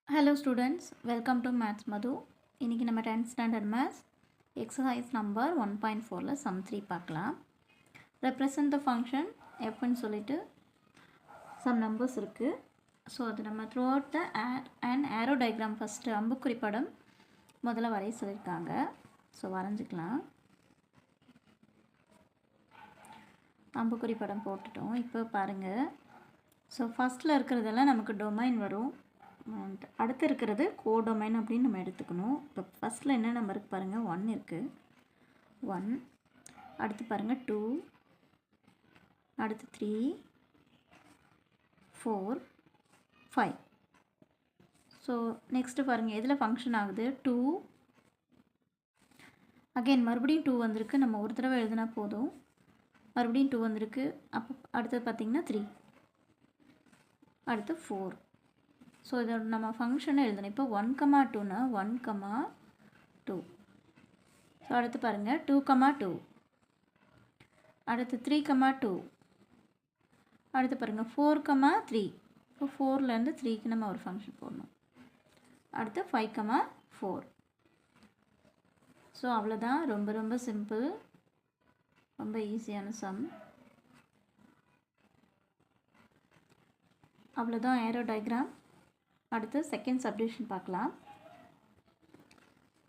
Hello students, welcome to Maths Madhu. இன்னைக்கு நம்ம 10th standard maths exercise number 1.4ல sum 3 பார்க்கலாம். Represent the function f ன்னு சொல்லிட்டு some numbers இருக்கு. ஸோ அது நம்ம throughout the an arrow diagram first அம்புக்குறி படம் முதல்ல வரைய சொல்லியிருக்காங்க. ஸோ வரைஞ்சிக்கலாம். அம்புக்குறி படம் போட்டுட்டோம். இப்போ பாருங்கள். ஸோ ஃபஸ்ட்டில் இருக்கிறதெல்லாம் நமக்கு டொமைன் வரும். அடுத்து இருக்கிறது கோடொமைன் அப்படின்னு நம்ம எடுத்துக்கணும். இப்போ ஃபஸ்ட்டில் என்ன நம்பர் இருக்குது பாருங்கள், 1 இருக்குது. 1 அடுத்து பாருங்கள் 2, அடுத்து 3, 4, 5. ஸோ நெக்ஸ்ட்டு பாருங்கள் எதில் ஃபங்க்ஷன் ஆகுது, 2 அகெயின் மறுபடியும் 2 வந்திருக்கு. நம்ம ஒரு தடவை எழுதினா போதும். மறுபடியும் 2 வந்திருக்கு. அப்போ அடுத்தது பார்த்திங்கன்னா 3, அடுத்து 4. ஸோ இதோட நம்ம ஃபங்க்ஷனை எழுதணும். இப்போ 1,2னா 1,2. ஸோ அடுத்து பாருங்கள் 2,2, அடுத்து 3,2, அடுத்து பாருங்கள் 4,3. இப்போ 4லேருந்து 3க்கு நம்ம ஒரு ஃபங்க்ஷன் போடணும். அடுத்து 5,4. ஸோ அவ்வளோதான். ரொம்ப ரொம்ப சிம்பிள், ரொம்ப ஈஸியான சம். அவ்வளோதான் ஏரோ டயக்ராம். அடுத்து செகண்ட் சப்டிவிஷன் பார்க்கலாம்.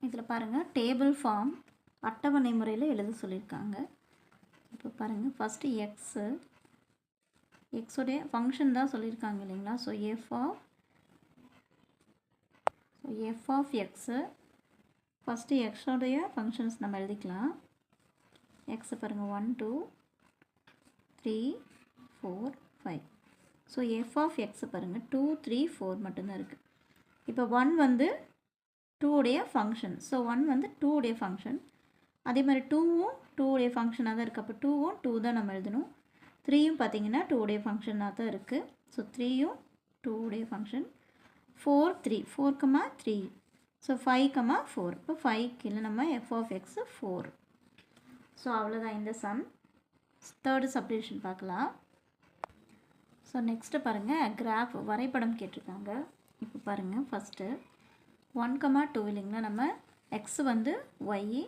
இதில் பாருங்கள் டேபிள் ஃபார்ம் அட்டவணை முறையில் எழுத சொல்லியிருக்காங்க. இப்போ பாருங்கள் ஃபஸ்ட்டு எக்ஸோடைய ஃபங்க்ஷன் தான் சொல்லியிருக்காங்க இல்லைங்களா. So F of X first எக்ஸோடைய ஃபங்க்ஷன்ஸ் நம்ம எழுதிக்கலாம். எக்ஸை பாருங்கள் 1, 2, 3, 4, 5. ஸோ எஃப் ஆஃப் எக்ஸை பாருங்கள் 2, 3, 4 மட்டும்தான் இருக்குது. இப்போ 1 வந்து 2 உடைய ஃபங்க்ஷன். ஸோ 1 வந்து 2 உடைய ஃபங்க்ஷன். அதே மாதிரி 2வும் 2 உடைய ஃபங்க்ஷனாக தான் இருக்குது. அப்போ 2வும் 2 தான் நம்ம எழுதணும். 3யும் பார்த்திங்கன்னா 2 உடைய ஃபங்க்ஷனாக தான் இருக்குது. ஸோ 3யும் 2 உடைய ஃபங்க்ஷன். 4, 3, 4,3. ஸோ 5,4. இப்போ 5க்கு இல்லை நம்ம எஃப் ஆஃப் எக்ஸ் 4. ஸோ அவ்வளோதான் இந்த சம். தேர்டு சப்டிவிஷன் பார்க்கலாம். ஸோ நெக்ஸ்ட்டு பாருங்கள் கிராஃப் வரைபடம் கேட்டிருக்காங்க. இப்போ பாருங்கள் ஃபஸ்ட்டு 1,2 இல்லைங்களா. நம்ம எக்ஸ் வந்து Y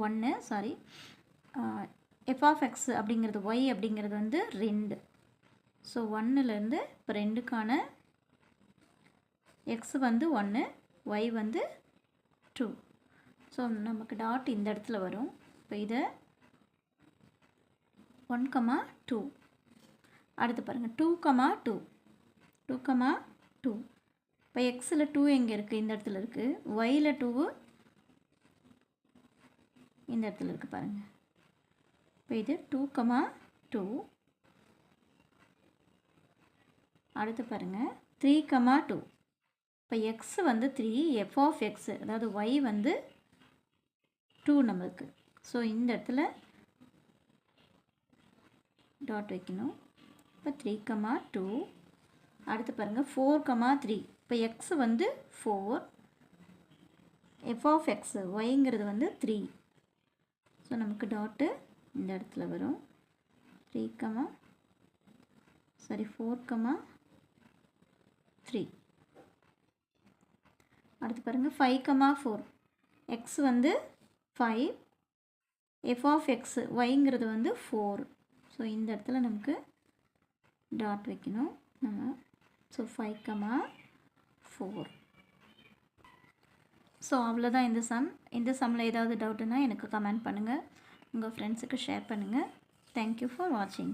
1 sorry F of X அப்படிங்கிறது ஒய் அப்படிங்கிறது வந்து 2. ஸோ 1லேருந்து இப்போ 2க்கான எக்ஸ் வந்து 1, ஒய் வந்து 2. ஸோ நமக்கு டாட் இந்த இடத்துல வரும். இப்போ இதை 1,2. அடுத்து பாருங்கள் 2,2. இப்போ எக்ஸில் 2 எங்கே இருக்குது, இந்த இடத்துல இருக்குது. ஒயில் 2 இந்த இடத்துல இருக்குது பாருங்கள். இப்போ இது 2,2. அடுத்து பாருங்கள் 3,2. இப்போ எக்ஸ் வந்து 3, எஃப் ஆஃப் எக்ஸ் அதாவது ஒய் வந்து 2 நம்மளுக்கு. ஸோ இந்த இடத்துல டாட் வைக்கணும். இப்போ 3,2. அடுத்து பாருங்கள் 4,3. இப்போ எக்ஸ் வந்து 4, எஃப் ஆஃப் எக்ஸ் ஒய்ங்கிறது வந்து 3. ஸோ நமக்கு டாட்டு இந்த இடத்துல வரும். 4,3. அடுத்து பாருங்கள் 5,4. எக்ஸ் வந்து 5, எஃப் ஆஃப் எக்ஸ் ஒய்ங்கிறது வந்து 4. ஸோ இந்த இடத்துல நமக்கு டாட் வைக்கணும் நம்ம. ஸோ 5,4. ஸோ அவ்வளோதான் இந்த சம். இந்த சம்மில் ஏதாவது டவுட்டுன்னா எனக்கு கமெண்ட் பண்ணுங்கள், உங்கள் ஃப்ரெண்ட்ஸுக்கு ஷேர் பண்ணுங்கள். தேங்க்யூ ஃபார் வாட்சிங்.